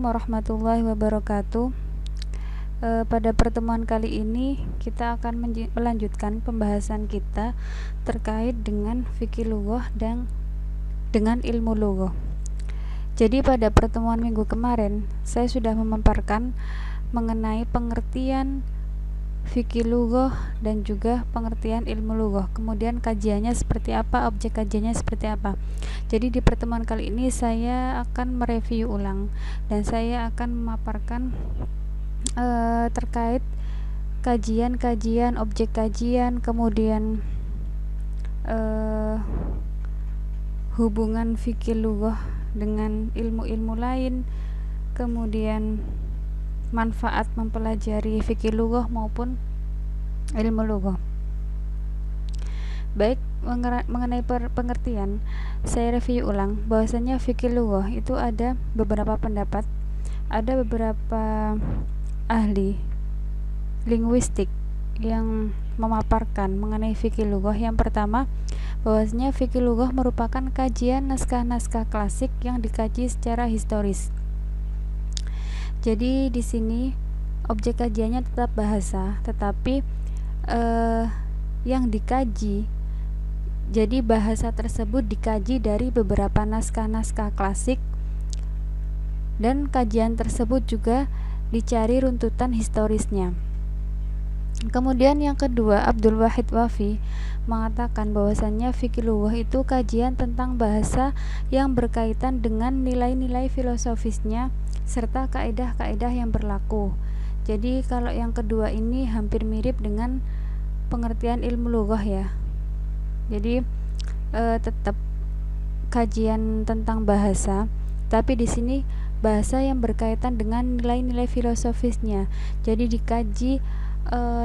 warahmatullahi wabarakatuh. Pada pertemuan kali ini kita akan melanjutkan pembahasan kita terkait dengan fikih lughah dan dengan ilmu lughah. Jadi pada pertemuan minggu kemarin saya sudah memaparkan mengenai pengertian fikih lughah dan juga pengertian ilmu lughah. Kemudian kajiannya seperti apa, objek kajiannya seperti apa. Jadi di pertemuan kali ini saya akan mereview ulang dan saya akan memaparkan terkait kajian-kajian, objek kajian, kemudian hubungan fikih lughah dengan ilmu-ilmu lain, kemudian manfaat mempelajari fikih lughah maupun ilmu lughah. Baik, mengenai pengertian, saya review ulang bahwasanya fikih lughah itu ada beberapa pendapat, ada beberapa ahli linguistik yang memaparkan mengenai fikih lughah. Yang pertama, bahwasanya fikih lughah merupakan kajian naskah-naskah klasik yang dikaji secara historis. Jadi di sini objek kajiannya tetap bahasa, tetapi yang dikaji, jadi bahasa tersebut dikaji dari beberapa naskah-naskah klasik, dan kajian tersebut juga dicari runtutan historisnya. Kemudian yang kedua, Abdul Wahid Wafi mengatakan bahwasannya fikih lughah itu kajian tentang bahasa yang berkaitan dengan nilai-nilai filosofisnya serta kaidah-kaidah yang berlaku. Jadi kalau yang kedua ini hampir mirip dengan pengertian ilmu lughah ya. Jadi tetap kajian tentang bahasa, tapi di sini bahasa yang berkaitan dengan nilai-nilai filosofisnya. Jadi dikaji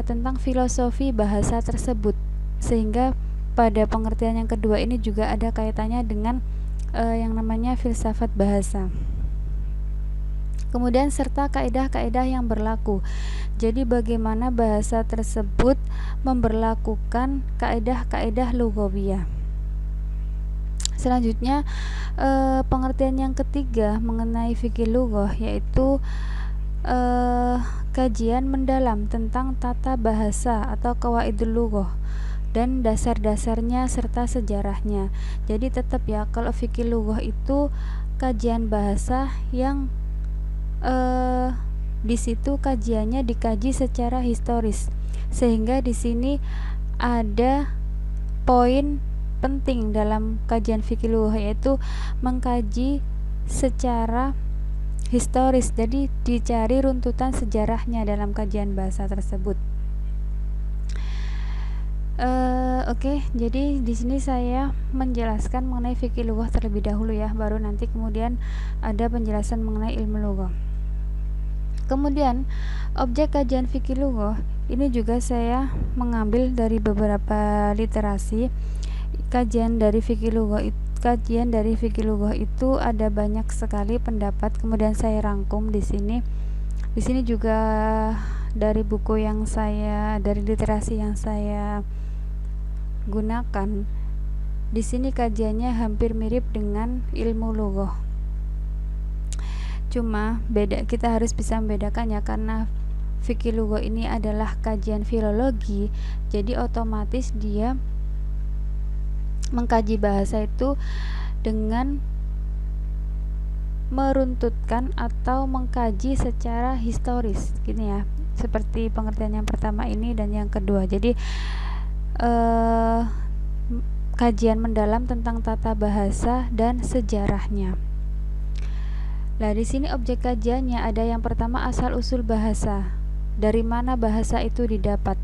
tentang filosofi bahasa tersebut, sehingga pada pengertian yang kedua ini juga ada kaitannya dengan yang namanya filsafat bahasa. Kemudian serta kaidah-kaidah yang berlaku. Jadi bagaimana bahasa tersebut memberlakukan kaidah-kaidah lughawiyah. Selanjutnya pengertian yang ketiga mengenai fikih lughah yaitu kajian mendalam tentang tata bahasa atau qawaidul lughah dan dasar-dasarnya serta sejarahnya. Jadi tetap ya, kalau fikih lughah itu kajian bahasa yang di situ kajiannya dikaji secara historis, sehingga di sini ada poin penting dalam kajian fikih lughah yaitu mengkaji secara historis. Jadi dicari runtutan sejarahnya dalam kajian bahasa tersebut. Oke, jadi di sini saya menjelaskan mengenai fikih lughah terlebih dahulu ya, baru nanti kemudian ada penjelasan mengenai ilmu lughah. Kemudian objek kajian fikih lughah ini juga saya mengambil dari beberapa literasi. Kajian dari fikih lughah itu ada banyak sekali pendapat, kemudian saya rangkum di sini. Di sini juga dari buku yang dari literasi yang saya gunakan. Di sini kajiannya hampir mirip dengan ilmu lughah. Cuma kita harus bisa membedakan ya, karena fikih lughah ini adalah kajian filologi, jadi otomatis dia mengkaji bahasa itu dengan meruntutkan atau mengkaji secara historis gini ya, seperti pengertian yang pertama ini dan yang kedua. Jadi kajian mendalam tentang tata bahasa dan sejarahnya. Nah, di sini objek kajiannya ada yang pertama asal usul bahasa. Dari mana bahasa itu didapat?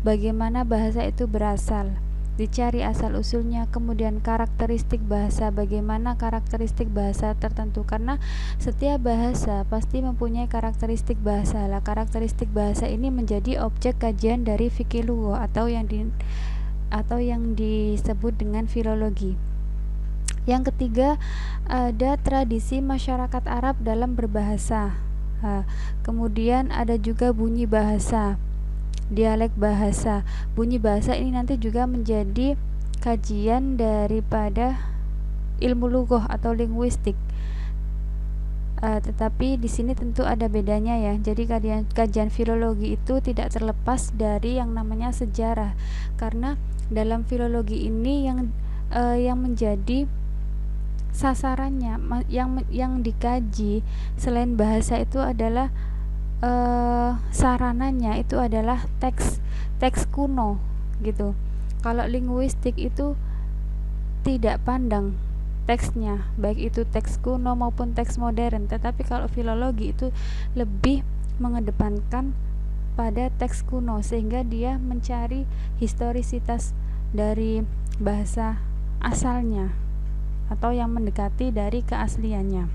Bagaimana bahasa itu berasal? Dicari asal usulnya. Kemudian karakteristik bahasa, bagaimana karakteristik bahasa tertentu, karena setiap bahasa pasti mempunyai karakteristik bahasa. Lah, karakteristik bahasa ini menjadi objek kajian dari fikih lughah atau yang disebut dengan filologi. Yang ketiga, ada tradisi masyarakat Arab dalam berbahasa. Kemudian ada juga bunyi bahasa, dialek bahasa. Bunyi bahasa ini nanti juga menjadi kajian daripada ilmu lughah atau linguistik. Tetapi di sini tentu ada bedanya ya. Jadi kajian filologi itu tidak terlepas dari yang namanya sejarah, karena dalam filologi ini yang menjadi sasarannya, yang dikaji selain bahasa itu adalah sarananya itu adalah teks kuno gitu. Kalau linguistik itu tidak pandang teksnya, baik itu teks kuno maupun teks modern, tetapi kalau filologi itu lebih mengedepankan pada teks kuno, sehingga dia mencari historisitas dari bahasa asalnya atau yang mendekati dari keasliannya.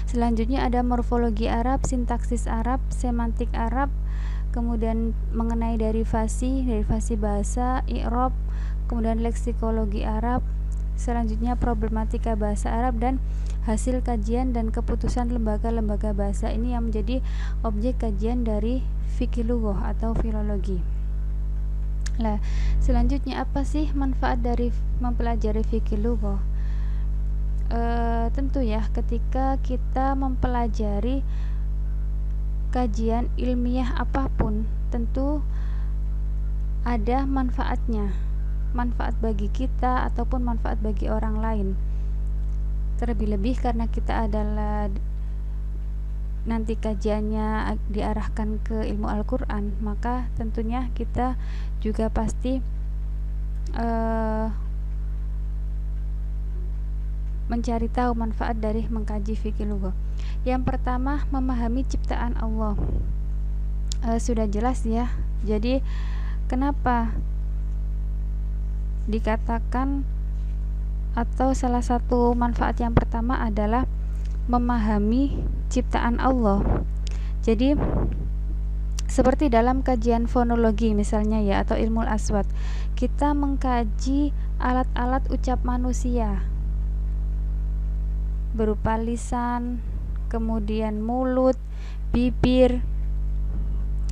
Selanjutnya ada morfologi Arab, sintaksis Arab, semantik Arab, kemudian mengenai derivasi bahasa, i'rab, kemudian leksikologi Arab, selanjutnya problematika bahasa Arab, dan hasil kajian dan keputusan lembaga-lembaga bahasa. Ini yang menjadi objek kajian dari fikih lughah atau filologi. Nah, selanjutnya apa sih manfaat dari mempelajari fikih lughah? Tentu ya, ketika kita mempelajari kajian ilmiah apapun, tentu ada manfaatnya, manfaat bagi kita ataupun manfaat bagi orang lain. Terlebih-lebih karena kita adalah nanti kajiannya diarahkan ke ilmu Al-Quran, maka tentunya kita juga pasti mencari tahu manfaat dari mengkaji fikih lughah. Yang pertama, memahami ciptaan Allah. Sudah jelas ya. Jadi kenapa dikatakan, atau salah satu manfaat yang pertama adalah memahami ciptaan Allah. Jadi seperti dalam kajian fonologi misalnya ya, atau ilmu aswad, kita mengkaji alat-alat ucap manusia berupa lisan, kemudian mulut, bibir.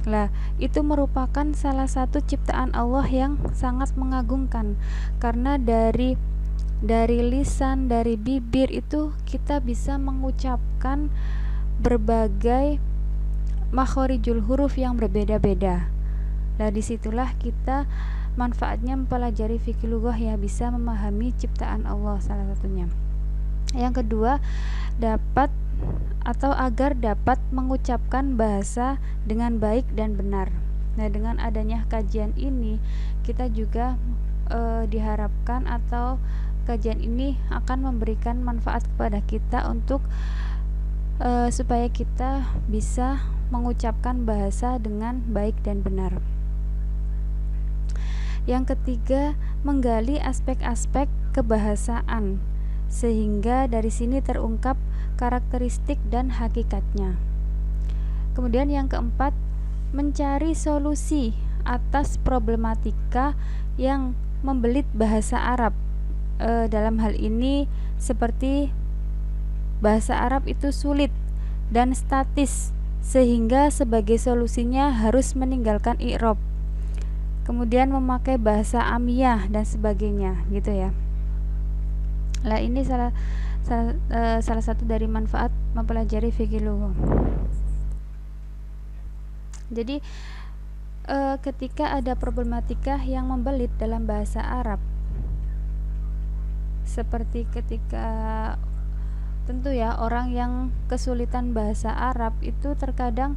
Lah, itu merupakan salah satu ciptaan Allah yang sangat mengagumkan, karena dari lisan, dari bibir itu kita bisa mengucapkan berbagai makhorijul huruf yang berbeda-beda. Nah, disitulah kita manfaatnya mempelajari fikih lughah ya, bisa memahami ciptaan Allah salah satunya. Yang kedua, agar dapat mengucapkan bahasa dengan baik dan benar. Nah, dengan adanya kajian ini, kita juga diharapkan, atau kajian ini akan memberikan manfaat kepada kita untuk supaya kita bisa mengucapkan bahasa dengan baik dan benar. Yang ketiga, menggali aspek-aspek kebahasaan, sehingga dari sini terungkap karakteristik dan hakikatnya. Kemudian yang keempat, mencari solusi atas problematika yang membelit bahasa Arab. Dalam hal ini seperti bahasa Arab itu sulit dan statis, sehingga sebagai solusinya harus meninggalkan i'rab, kemudian memakai bahasa amiyah dan sebagainya gitu ya. Lah, ini salah satu dari manfaat mempelajari fikih lughah. Jadi ketika ada problematika yang membelit dalam bahasa Arab, seperti ketika tentu ya, orang yang kesulitan bahasa Arab itu terkadang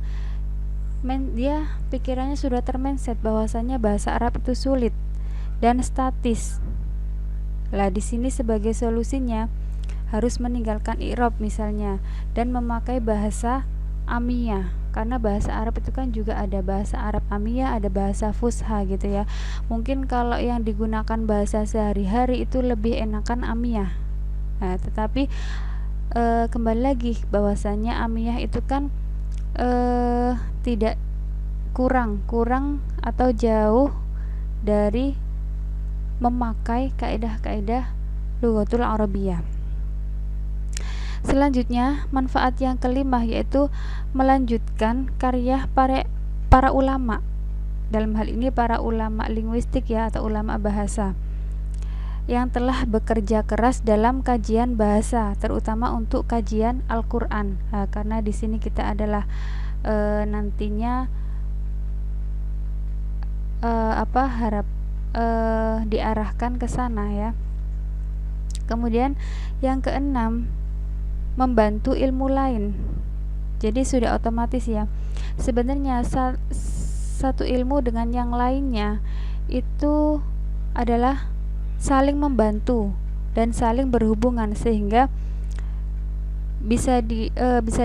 dia pikirannya sudah termindset bahwasanya bahasa Arab itu sulit dan statis. Lah, di sini sebagai solusinya harus meninggalkan i'rab misalnya dan memakai bahasa amiyah, karena bahasa Arab itu kan juga ada bahasa Arab amiyah, ada bahasa fusha gitu ya. Mungkin kalau yang digunakan bahasa sehari-hari itu lebih enakan amiyah. Nah, tetapi kembali lagi bahwasanya amiyah itu kan tidak kurang atau jauh dari memakai kaidah-kaidah lughatul Arabiyah. Selanjutnya, manfaat yang kelima yaitu melanjutkan karya para ulama. Dalam hal ini para ulama linguistik ya, atau ulama bahasa. yang telah bekerja keras dalam kajian bahasa, terutama untuk kajian Al-Qur'an. Nah, karena di sini kita adalah nantinya diarahkan ke sana ya. Kemudian yang keenam, membantu ilmu lain. Jadi sudah otomatis ya. Sebenarnya satu ilmu dengan yang lainnya itu adalah saling membantu dan saling berhubungan, sehingga bisa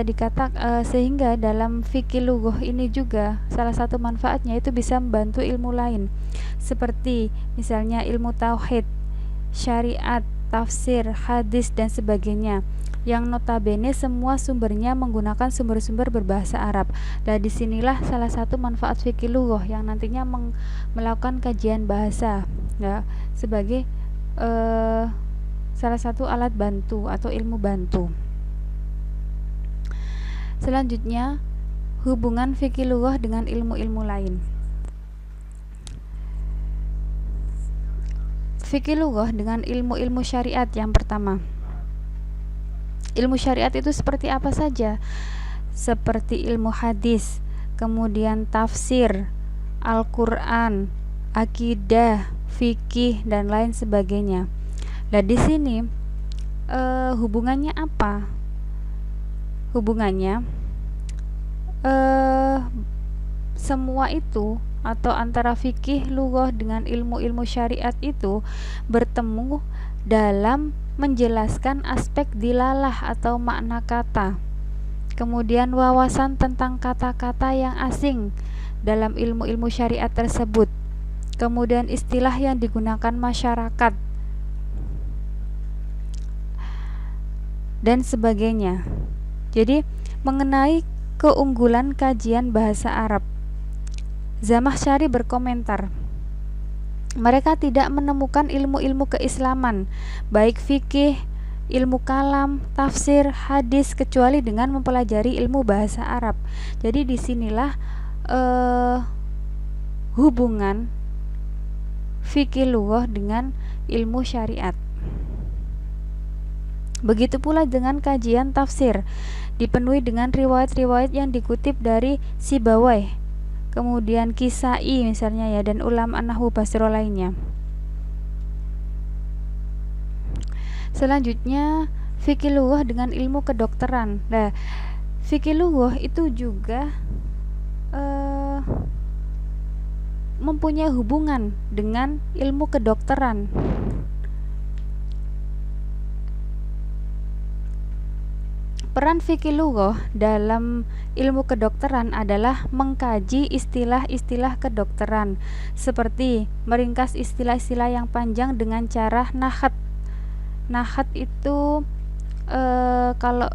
dikatakan sehingga dalam fikih lughah ini juga salah satu manfaatnya itu bisa membantu ilmu lain, seperti misalnya ilmu tauhid, syariat, tafsir, hadis dan sebagainya, yang notabene semua sumbernya menggunakan sumber-sumber berbahasa Arab. Dan disinilah salah satu manfaat fikih lughah yang nantinya melakukan kajian bahasa ya, sebagai salah satu alat bantu atau ilmu bantu. Selanjutnya, hubungan fikih lughah dengan ilmu-ilmu lain. Fikih lughah dengan ilmu-ilmu syariat. Yang pertama, ilmu syariat itu seperti apa saja? Seperti ilmu hadis, kemudian tafsir, Al-Qur'an, akidah, fikih dan lain sebagainya. Nah, di sini hubungannya apa? Hubungannya semua itu atau antara fikih lughah dengan ilmu-ilmu syariat itu bertemu dalam menjelaskan aspek dilalah atau makna kata, kemudian wawasan tentang kata-kata yang asing dalam ilmu-ilmu syariat tersebut, kemudian istilah yang digunakan masyarakat dan sebagainya. Jadi mengenai keunggulan kajian bahasa Arab, Zamakhsyari berkomentar, mereka tidak menemukan ilmu-ilmu keislaman, baik fikih, ilmu kalam, tafsir, hadis, kecuali dengan mempelajari ilmu bahasa Arab. Jadi disinilah hubungan fikih lughah dengan ilmu syariat. Begitu pula dengan kajian tafsir, dipenuhi dengan riwayat-riwayat yang dikutip dari Sibawayh, kemudian Kisai misalnya ya, dan ulama nahwu Basra lainnya. Selanjutnya, fikih lughah dengan ilmu kedokteran. Nah, fikih lughah itu juga mempunyai hubungan dengan ilmu kedokteran. Peran fikih lughah dalam ilmu kedokteran adalah mengkaji istilah-istilah kedokteran, seperti meringkas istilah-istilah yang panjang dengan cara nahat. Nahat itu kalau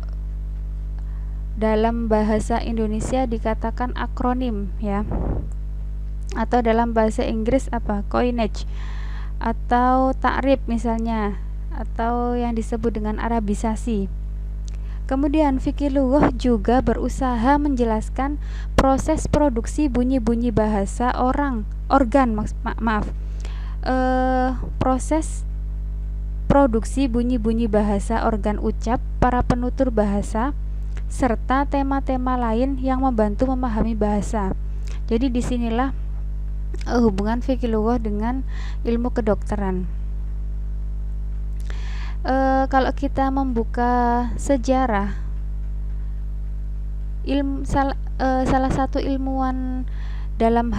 dalam bahasa Indonesia dikatakan akronim ya, atau dalam bahasa Inggris coinage atau ta'rif misalnya, atau yang disebut dengan arabisasi. Kemudian fikih lughah juga berusaha menjelaskan proses produksi bunyi-bunyi bahasa proses produksi bunyi-bunyi bahasa organ ucap para penutur bahasa, serta tema-tema lain yang membantu memahami bahasa. Jadi disinilah hubungan fikih lughah dengan ilmu kedokteran. Kalau kita membuka sejarah, salah satu ilmuwan dalam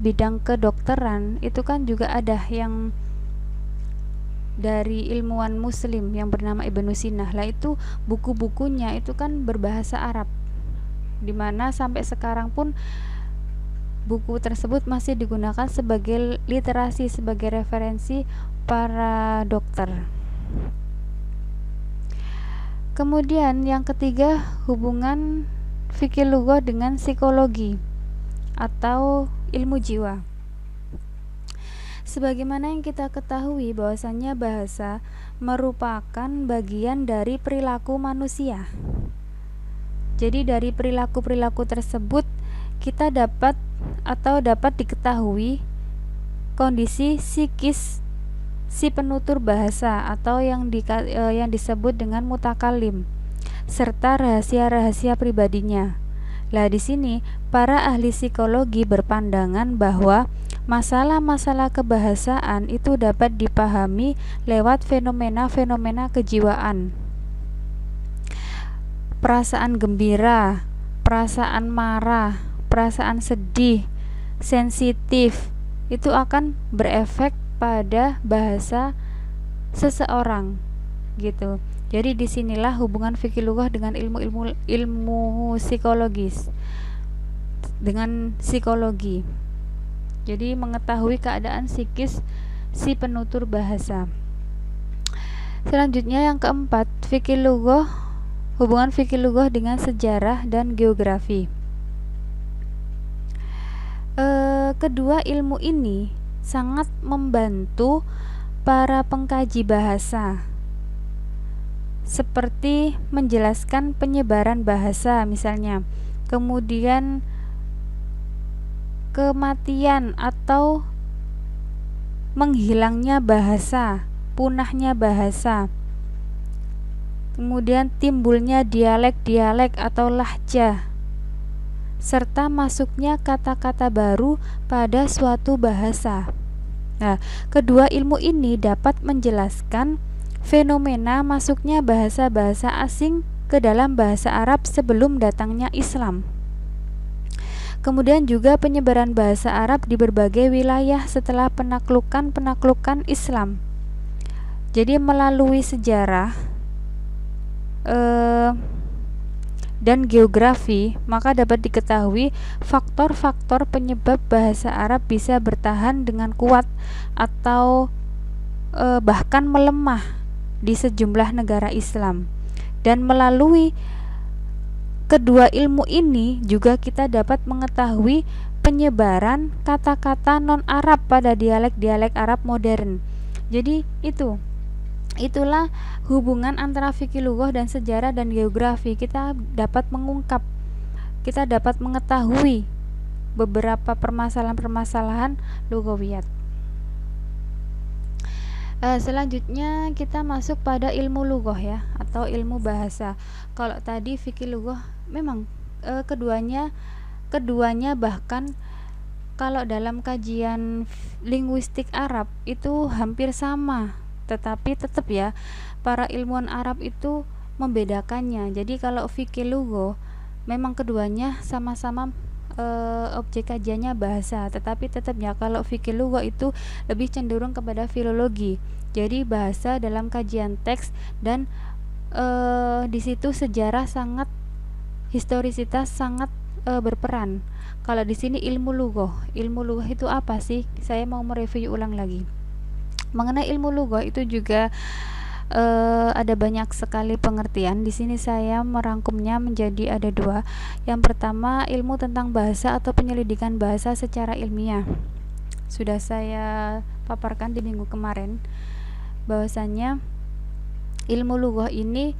bidang kedokteran itu kan juga ada yang dari ilmuwan muslim yang bernama Ibnu Sina. Lah itu buku-bukunya itu kan berbahasa Arab, dimana sampai sekarang pun buku tersebut masih digunakan sebagai literasi, sebagai referensi para dokter. Kemudian yang ketiga, hubungan fikih lughah dengan psikologi atau ilmu jiwa. Sebagaimana yang kita ketahui bahwasannya bahasa merupakan bagian dari perilaku manusia. Jadi dari perilaku-perilaku tersebut kita dapat diketahui kondisi psikis si penutur bahasa atau yang disebut dengan mutakalim, serta rahasia-rahasia pribadinya. Lah di sini para ahli psikologi berpandangan bahwa masalah-masalah kebahasaan itu dapat dipahami lewat fenomena-fenomena kejiwaan. Perasaan gembira, perasaan marah, perasaan sedih, sensitif, itu akan berefek pada bahasa seseorang gitu. Jadi disinilah hubungan fikih lughah dengan ilmu psikologis, dengan psikologi. Jadi mengetahui keadaan psikis si penutur bahasa. Selanjutnya yang keempat, fikih lughah, hubungan fikih lughah dengan sejarah dan geografi. Kedua ilmu ini sangat membantu para pengkaji bahasa, seperti menjelaskan penyebaran bahasa misalnya, kemudian kematian atau menghilangnya bahasa, punahnya bahasa, kemudian timbulnya dialek-dialek atau lahjah, serta masuknya kata-kata baru pada suatu bahasa. Nah, kedua ilmu ini dapat menjelaskan fenomena masuknya bahasa-bahasa asing ke dalam bahasa Arab sebelum datangnya Islam. Kemudian juga penyebaran bahasa Arab di berbagai wilayah setelah penaklukan Islam. Jadi melalui sejarah dan geografi, maka dapat diketahui faktor-faktor penyebab bahasa Arab bisa bertahan dengan kuat atau bahkan melemah di sejumlah negara Islam. Dan melalui kedua ilmu ini juga kita dapat mengetahui penyebaran kata-kata non-Arab pada dialek-dialek Arab modern. Jadi itulah hubungan antara fikih lughah dan sejarah dan geografi. Kita dapat mengungkap, kita dapat mengetahui beberapa permasalahan-permasalahan lughawiyat. Selanjutnya kita masuk pada ilmu lughah ya, atau ilmu bahasa. Kalau tadi fikih lughah memang keduanya bahkan kalau dalam kajian linguistik Arab itu hampir sama, tetapi tetap ya para ilmuwan Arab itu membedakannya. Jadi kalau fikih lughah memang keduanya sama-sama objek kajiannya bahasa, tetapi tetapnya kalau fikih lughah itu lebih cenderung kepada filologi. Jadi bahasa dalam kajian teks dan di situ sejarah sangat, historisitas sangat berperan. Kalau di sini ilmu lughah itu apa sih? Saya mau mereview ulang lagi. Mengenai ilmu lughah itu juga ada banyak sekali pengertian. Di sini saya merangkumnya menjadi ada dua. Yang pertama, ilmu tentang bahasa atau penyelidikan bahasa secara ilmiah. Sudah saya paparkan di minggu kemarin bahwasannya ilmu lughah ini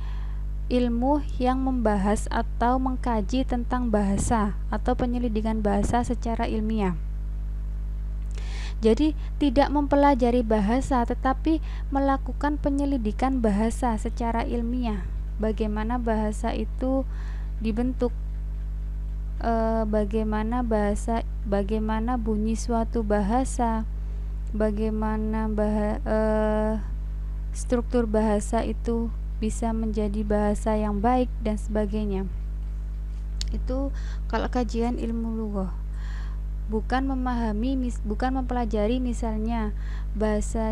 ilmu yang membahas atau mengkaji tentang bahasa atau penyelidikan bahasa secara ilmiah. Jadi tidak mempelajari bahasa tetapi melakukan penyelidikan bahasa secara ilmiah. Bagaimana bahasa itu dibentuk, bagaimana bunyi suatu bahasa, bagaimana struktur bahasa itu bisa menjadi bahasa yang baik dan sebagainya. Itu kalau kajian ilmu lughah. Bukan mempelajari misalnya bahasa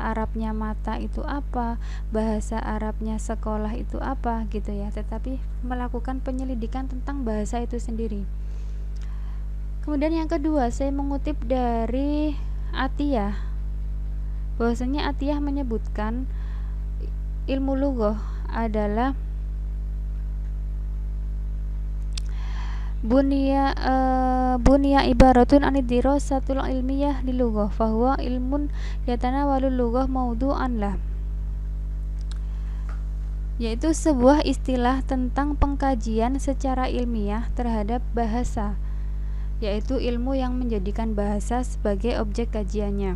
Arabnya mata itu apa, bahasa Arabnya sekolah itu apa gitu ya, tetapi melakukan penyelidikan tentang bahasa itu sendiri. Kemudian yang kedua, saya mengutip dari Atiyah, bahwasanya Atiyah menyebutkan ilmu lughah adalah bunia ibaratun anidirasatul ilmiyah li lughah fahuwa ilmun yatanawalul lughah maudu'an lah, yaitu sebuah istilah tentang pengkajian secara ilmiah terhadap bahasa, yaitu ilmu yang menjadikan bahasa sebagai objek kajiannya.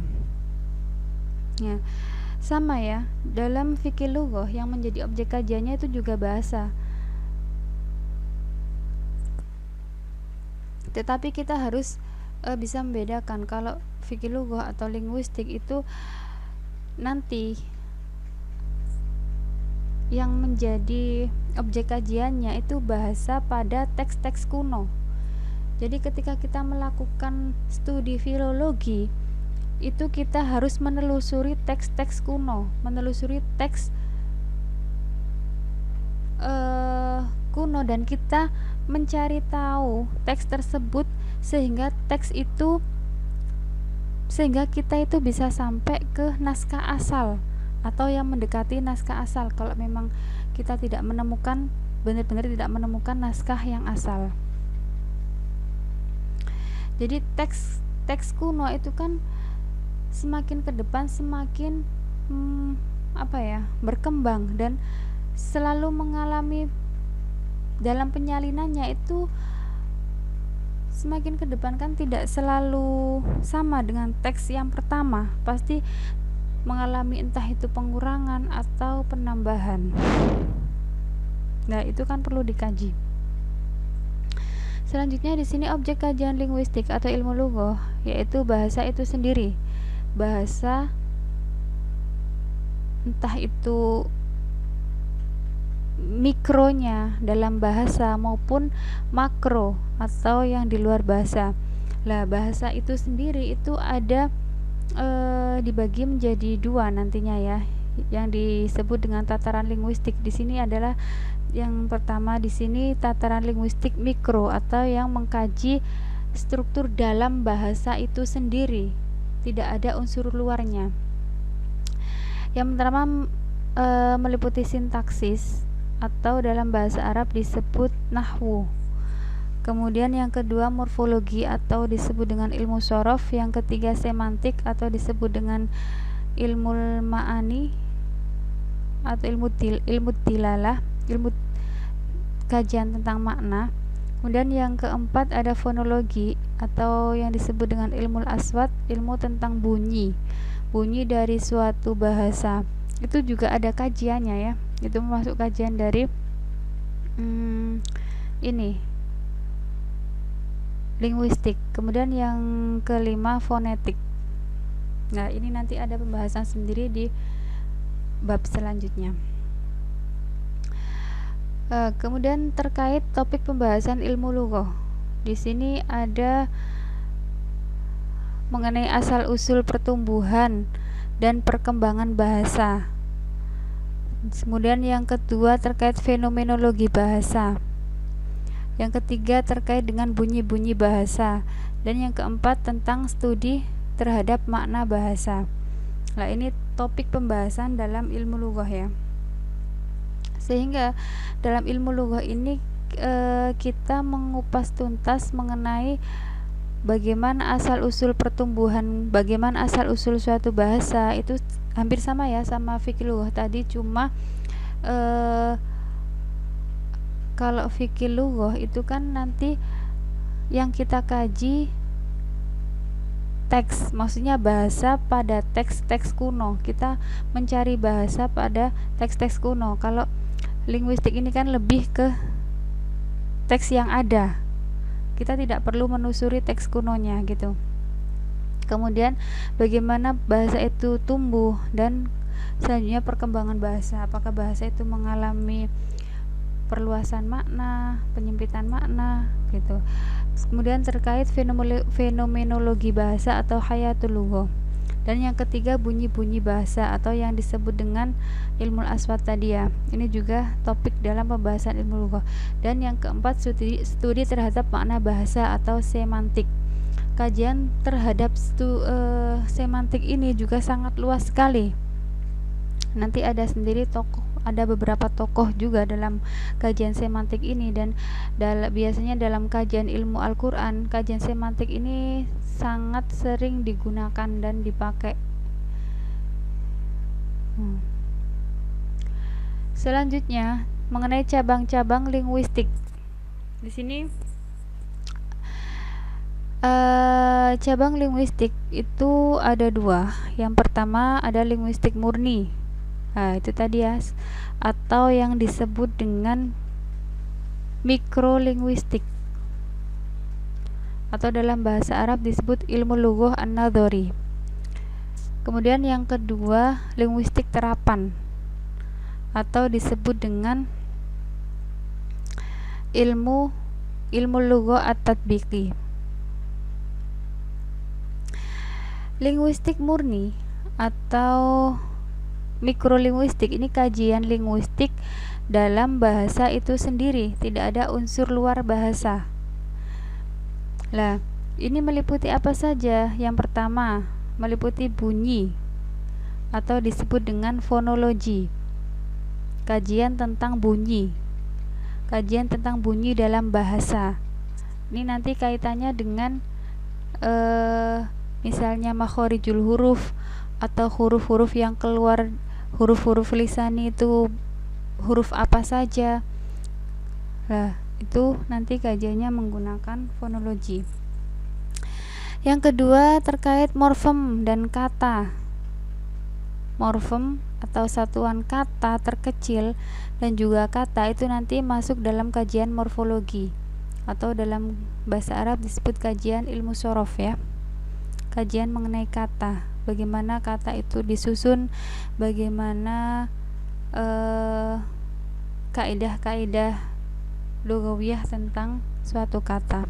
Ya, sama ya, dalam fikih lughah yang menjadi objek kajiannya itu juga bahasa. Tetapi kita harus bisa membedakan kalau fikih lughah atau linguistik itu nanti yang menjadi objek kajiannya itu bahasa pada teks-teks kuno. Jadi ketika kita melakukan studi filologi, itu kita harus menelusuri teks-teks kuno, menelusuri teks kuno, dan kita mencari tahu teks tersebut sehingga kita itu bisa sampai ke naskah asal atau yang mendekati naskah asal kalau memang kita tidak menemukan, benar-benar tidak menemukan naskah yang asal. Jadi teks kuno itu kan semakin ke depan semakin berkembang dan selalu mengalami dalam penyalinannya itu semakin ke depan kan tidak selalu sama dengan teks yang pertama, pasti mengalami entah itu pengurangan atau penambahan. Nah, itu kan perlu dikaji. Selanjutnya di sini objek kajian linguistik atau ilmu lughah yaitu bahasa itu sendiri. Bahasa entah itu mikronya dalam bahasa maupun makro atau yang di luar bahasa. Lah, bahasa itu sendiri itu ada dibagi menjadi dua nantinya ya. Yang disebut dengan tataran linguistik di sini adalah yang pertama di sini tataran linguistik mikro atau yang mengkaji struktur dalam bahasa itu sendiri, tidak ada unsur luarnya. Yang pertama meliputi sintaksis atau dalam bahasa Arab disebut nahwu. Kemudian yang kedua morfologi atau disebut dengan ilmu sorof. Yang ketiga semantik atau disebut dengan ilmu ma'ani atau ilmu tilalah, ilmu kajian tentang makna. Kemudian yang keempat ada fonologi atau yang disebut dengan ilmu aswat, ilmu tentang bunyi dari suatu bahasa. Itu juga ada kajiannya ya, itu masuk kajian dari linguistik. Kemudian yang kelima fonetik. Nah, ini nanti ada pembahasan sendiri di bab selanjutnya. Kemudian terkait topik pembahasan ilmu lughah. Di sini ada mengenai asal usul pertumbuhan dan perkembangan bahasa. Kemudian yang kedua terkait fenomenologi bahasa. Yang ketiga terkait dengan bunyi-bunyi bahasa, dan yang keempat tentang studi terhadap makna bahasa. Nah, ini topik pembahasan dalam ilmu lughah ya. Sehingga dalam ilmu lughah ini kita mengupas tuntas mengenai bagaimana asal usul pertumbuhan, bagaimana asal usul suatu bahasa. Itu hampir sama ya sama fikih lughah tadi, cuma kalau fikih lughah itu kan nanti yang kita kaji teks, maksudnya bahasa pada teks-teks kuno. Kita mencari bahasa pada teks-teks kuno. Kalau linguistik ini kan lebih ke teks yang ada. Kita tidak perlu menusuri teks kunonya gitu. Kemudian bagaimana bahasa itu tumbuh, dan selanjutnya perkembangan bahasa. Apakah bahasa itu mengalami perluasan makna, penyempitan makna gitu. Kemudian terkait fenomenologi bahasa atau hayatul lughah. Dan yang ketiga bunyi-bunyi bahasa atau yang disebut dengan ilmu aswat tadi ya. Ini juga topik dalam pembahasan ilmu lughah. Dan yang keempat studi terhadap makna bahasa atau semantik. Kajian terhadap semantik ini juga sangat luas sekali. Nanti ada sendiri ada beberapa tokoh juga dalam kajian semantik ini, dan biasanya dalam kajian ilmu Al-Quran, kajian semantik ini sangat sering digunakan dan dipakai. Selanjutnya mengenai cabang-cabang linguistik. Di sini Cabang linguistik itu ada dua. Yang pertama ada linguistik murni. Nah, itu tadi ya, atau yang disebut dengan mikrolinguistik, atau dalam bahasa Arab disebut ilmu lughah an-nadhari. Kemudian yang kedua, linguistik terapan, atau disebut dengan ilmu lughah at-tatbiqi. Linguistik murni atau mikrolinguistik ini kajian linguistik dalam bahasa itu sendiri, tidak ada unsur luar bahasa. Lah, ini meliputi apa saja? Yang pertama, meliputi bunyi atau disebut dengan fonologi. Kajian tentang bunyi. Kajian tentang bunyi dalam bahasa. Ini nanti kaitannya dengan misalnya makhorijul huruf atau huruf-huruf yang keluar, huruf-huruf lisani itu huruf apa saja. Nah, itu nanti kajiannya menggunakan fonologi. Yang kedua terkait morfem dan kata. Morfem atau satuan kata terkecil dan juga kata itu nanti masuk dalam kajian morfologi, atau dalam bahasa Arab disebut kajian ilmu sorof ya. Kajian mengenai kata, bagaimana kata itu disusun, bagaimana kaidah-kaidah lughawiyah tentang suatu kata.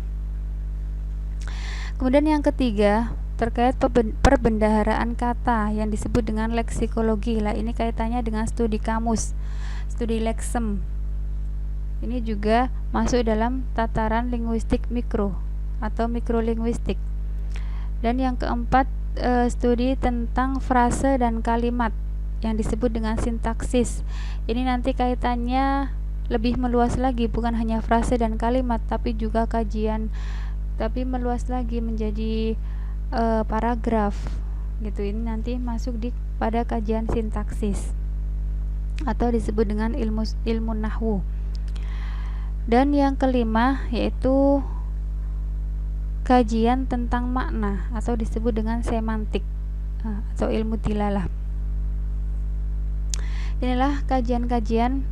Kemudian yang ketiga terkait perbendaharaan kata yang disebut dengan leksikologi. Lah, ini kaitannya dengan studi kamus, studi leksem. Ini juga masuk dalam tataran linguistik mikro atau mikrolinguistik. Dan yang keempat, studi tentang frase dan kalimat yang disebut dengan sintaksis. Ini nanti kaitannya lebih meluas lagi, bukan hanya frase dan kalimat, tapi juga kajian, tapi meluas lagi menjadi paragraf gitu. Ini nanti masuk pada kajian sintaksis atau disebut dengan ilmu nahwu. Dan yang kelima yaitu kajian tentang makna atau disebut dengan semantik atau ilmu tilalah. Inilah kajian-kajian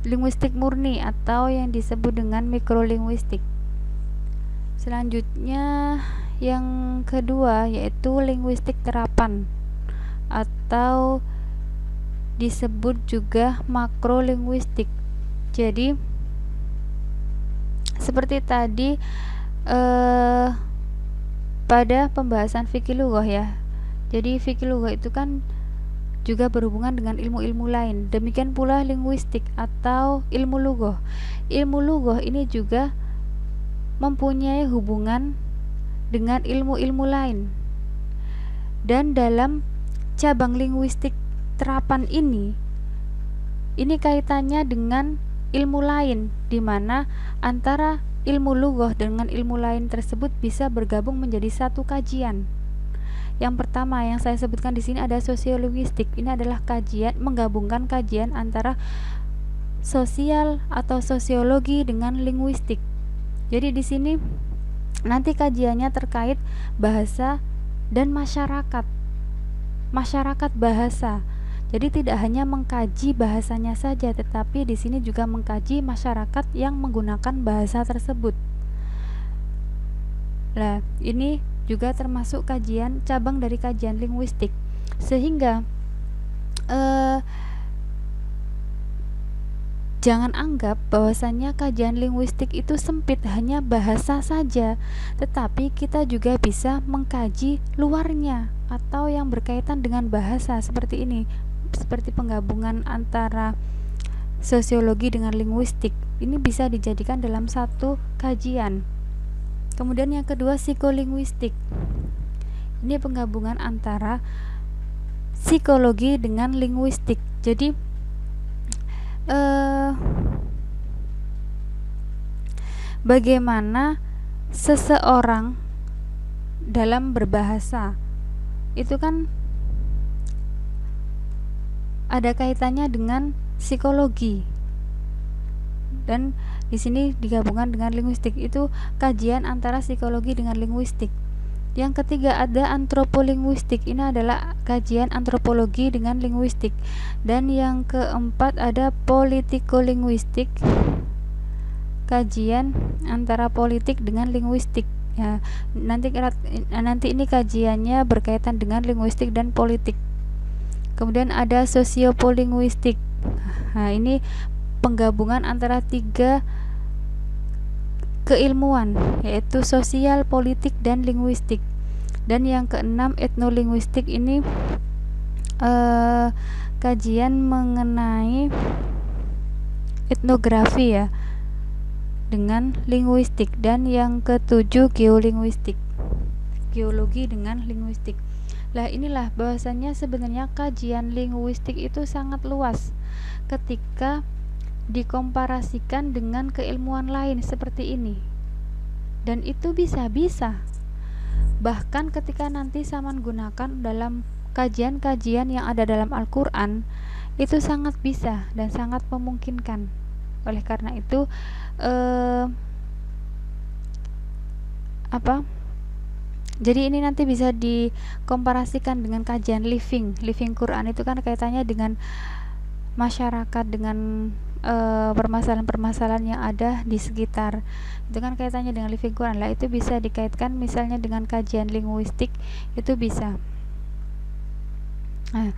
linguistik murni atau yang disebut dengan mikrolinguistik. Selanjutnya yang kedua yaitu linguistik terapan atau disebut juga makrolinguistik. Jadi seperti tadi pada pembahasan fikih lughah ya. Jadi fikih lughah itu kan juga berhubungan dengan ilmu-ilmu lain. Demikian pula linguistik atau ilmu lughah. Ilmu lughah ini juga mempunyai hubungan dengan ilmu-ilmu lain. Dan dalam cabang linguistik terapan ini kaitannya dengan ilmu lain, di mana antara ilmu lughah dengan ilmu lain tersebut bisa bergabung menjadi satu kajian. Yang pertama yang saya sebutkan di sini ada sosiolinguistik. Ini adalah kajian menggabungkan kajian antara sosial atau sosiologi dengan linguistik. Jadi di sini nanti kajiannya terkait bahasa dan masyarakat bahasa. Jadi tidak hanya mengkaji bahasanya saja, tetapi di sini juga mengkaji masyarakat yang menggunakan bahasa tersebut. Nah, ini juga termasuk kajian cabang dari kajian linguistik. Sehingga jangan anggap bahwasannya kajian linguistik itu sempit hanya bahasa saja, tetapi kita juga bisa mengkaji luarnya atau yang berkaitan dengan bahasa seperti ini. Seperti penggabungan antara sosiologi dengan linguistik. Ini bisa dijadikan dalam satu kajian. Kemudian yang kedua psikolinguistik. Ini penggabungan antara psikologi dengan linguistik. Jadi bagaimana seseorang dalam berbahasa itu kan ada kaitannya dengan psikologi. dan di sini digabungkan dengan linguistik. Itu kajian antara psikologi dengan linguistik. Yang ketiga ada antropolinguistik. Ini adalah kajian antropologi dengan linguistik. Dan yang keempat ada politikolinguistik, kajian antara politik dengan linguistik. Ya, nanti ini kajiannya berkaitan dengan linguistik dan politik. Kemudian ada sosiopolinguistik. Nah, ini penggabungan antara tiga keilmuan, yaitu sosial, politik, dan linguistik. Dan yang keenam etnolinguistik. Ini kajian mengenai etnografi ya dengan linguistik. Dan yang ketujuh geolinguistik, geologi dengan linguistik. Lah inilah bahwasannya sebenarnya kajian linguistik itu sangat luas ketika dikomparasikan dengan keilmuan lain seperti ini. Dan itu bisa-bisa bahkan ketika nanti Saman gunakan dalam kajian-kajian yang ada dalam Al-Quran, itu sangat bisa dan sangat memungkinkan. Oleh karena itu jadi ini nanti bisa dikomparasikan dengan kajian living Quran. Itu kan kaitannya dengan masyarakat, dengan permasalahan-permasalahan yang ada di sekitar. Itu kan kaitannya dengan living Quran. Lah itu bisa dikaitkan misalnya dengan kajian linguistik, itu bisa. Nah,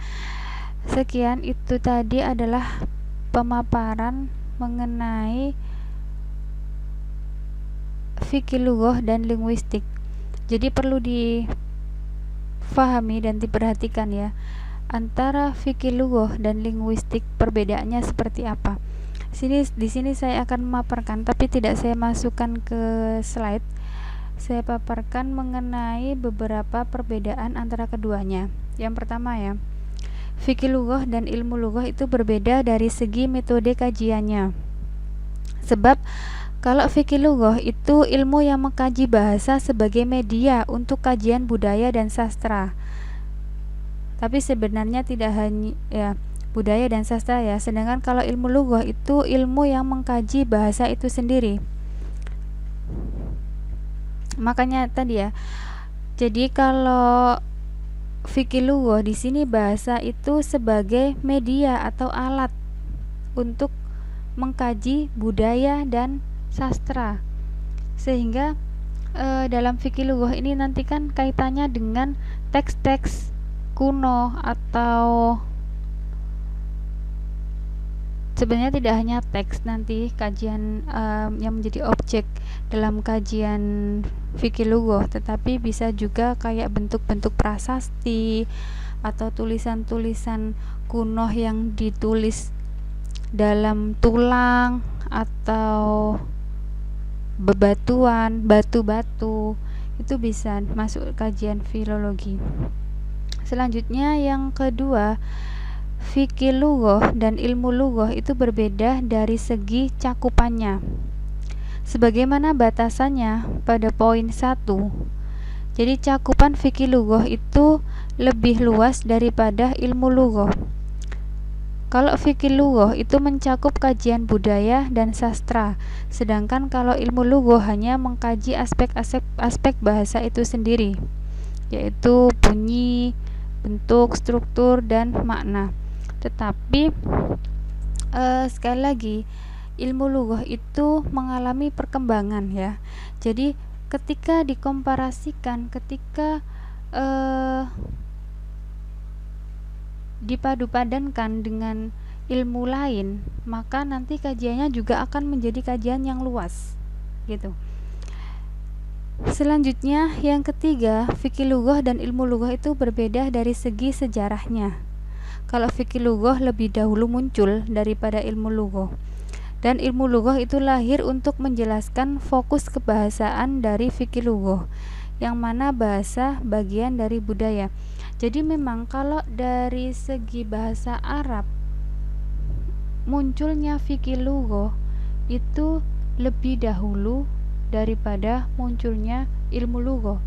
sekian itu tadi adalah pemaparan mengenai fikih lughah dan linguistik. Jadi perlu difahami dan diperhatikan ya, antara fikih lughah dan linguistik perbedaannya seperti apa. Di sini saya akan memaparkan, tapi tidak saya masukkan ke slide. Saya paparkan mengenai beberapa perbedaan antara keduanya. Yang pertama ya, fikih lughah dan ilmu lughah itu berbeda dari segi metode kajiannya. Sebab kalau fikih lughah itu ilmu yang mengkaji bahasa sebagai media untuk kajian budaya dan sastra. Tapi sebenarnya tidak hanya ya budaya dan sastra ya. Sedangkan kalau ilmu lughah itu ilmu yang mengkaji bahasa itu sendiri. Makanya tadi ya. Jadi kalau fikih lughah di sini bahasa itu sebagai media atau alat untuk mengkaji budaya dan sastra. Sehingga dalam fikih lughah ini nanti kan kaitannya dengan teks-teks kuno, atau sebenarnya tidak hanya teks, nanti kajian yang menjadi objek dalam kajian fikih lughah, tetapi bisa juga kayak bentuk-bentuk prasasti atau tulisan-tulisan kuno yang ditulis dalam tulang atau bebatuan, batu-batu, itu bisa masuk kajian filologi. Selanjutnya yang kedua, fikih lughah dan ilmu lughah itu berbeda dari segi cakupannya. Sebagaimana batasannya pada poin 1. Jadi cakupan fikih lughah itu lebih luas daripada ilmu lughah. Kalau fikih lughah itu mencakup kajian budaya dan sastra, sedangkan kalau ilmu lughah hanya mengkaji aspek bahasa itu sendiri, yaitu bunyi, bentuk, struktur, dan makna. Tetapi sekali lagi, ilmu lughah itu mengalami perkembangan ya. Jadi ketika dikomparasikan, ketika dipadu-padankan dengan ilmu lain, maka nanti kajiannya juga akan menjadi kajian yang luas gitu. Selanjutnya yang ketiga, fikih lughah dan ilmu lughah itu berbeda dari segi sejarahnya. Kalau fikih lughah lebih dahulu muncul daripada ilmu lughah, dan ilmu lughah itu lahir untuk menjelaskan fokus kebahasaan dari fikih lughah, yang mana bahasa bagian dari budaya. Jadi memang kalau dari segi bahasa Arab, munculnya fikih lughah itu lebih dahulu daripada munculnya ilmu lughah.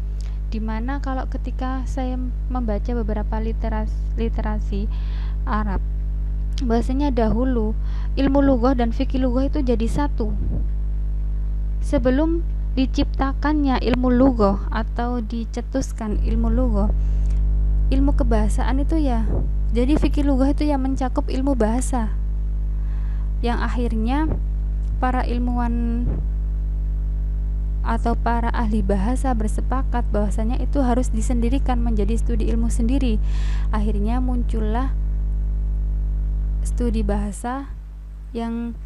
Dimana kalau ketika saya membaca beberapa literasi Arab, bahwasanya dahulu ilmu lughah dan fikih lughah itu jadi satu. Sebelum diciptakannya ilmu lughah atau dicetuskan ilmu lughah, ilmu kebahasaan itu ya, jadi fikih lughah itu yang mencakup ilmu bahasa, yang akhirnya para ilmuwan atau para ahli bahasa bersepakat bahwasanya itu harus disendirikan menjadi studi ilmu sendiri. Akhirnya muncullah studi bahasa yang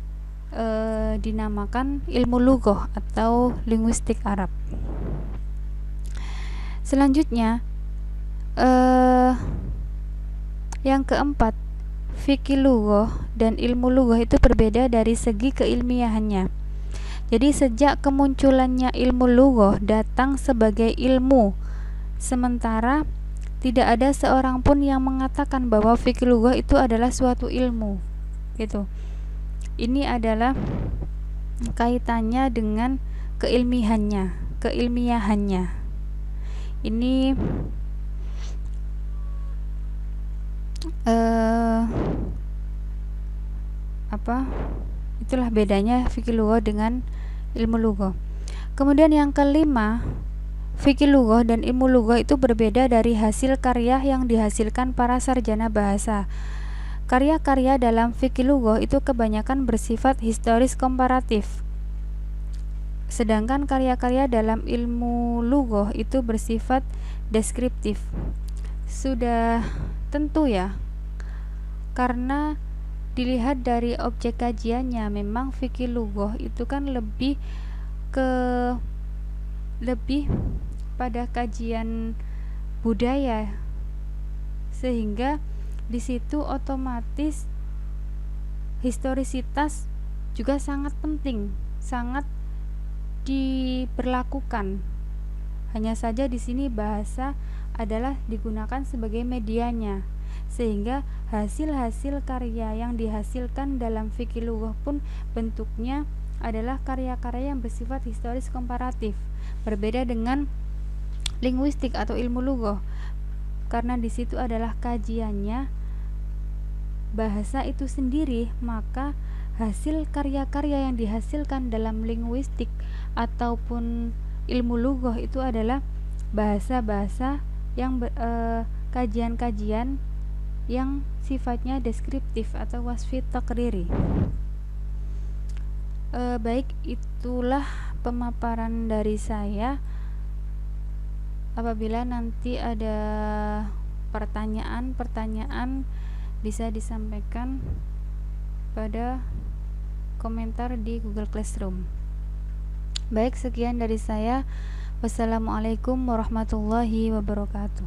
dinamakan ilmu lughah atau linguistik Arab. Selanjutnya yang keempat, fikih lughah dan ilmu lughah itu berbeda dari segi keilmiahannya. Jadi sejak kemunculannya ilmu lughah datang sebagai ilmu, sementara tidak ada seorang pun yang mengatakan bahwa fikih lughah itu adalah suatu ilmu. Gitu. Ini adalah kaitannya dengan keilmiahannya. Ini itulah bedanya fikih lughah dengan ilmu lughah. Kemudian yang kelima, fikih lughah dan ilmu lughah itu berbeda dari hasil karya yang dihasilkan para sarjana bahasa. Karya-karya dalam fikih lughah itu kebanyakan bersifat historis komparatif, sedangkan karya-karya dalam ilmu lughah itu bersifat deskriptif. Sudah tentu ya, karena dilihat dari objek kajiannya, memang fikih lughah itu kan lebih pada kajian budaya, sehingga di situ otomatis historisitas juga sangat penting, sangat diberlakukan. Hanya saja di sini bahasa adalah digunakan sebagai medianya, sehingga hasil-hasil karya yang dihasilkan dalam fikih lughah pun bentuknya adalah karya-karya yang bersifat historis komparatif, berbeda dengan linguistik atau ilmu lughah, karena di situ adalah kajiannya bahasa itu sendiri, maka hasil karya-karya yang dihasilkan dalam linguistik ataupun ilmu lughah itu adalah bahasa-bahasa yang kajian-kajian yang sifatnya deskriptif atau wasfi takriri. Baik, itulah pemaparan dari saya. Apabila nanti ada pertanyaan bisa disampaikan pada komentar di Google Classroom. Baik, sekian dari saya. Wassalamualaikum warahmatullahi wabarakatuh.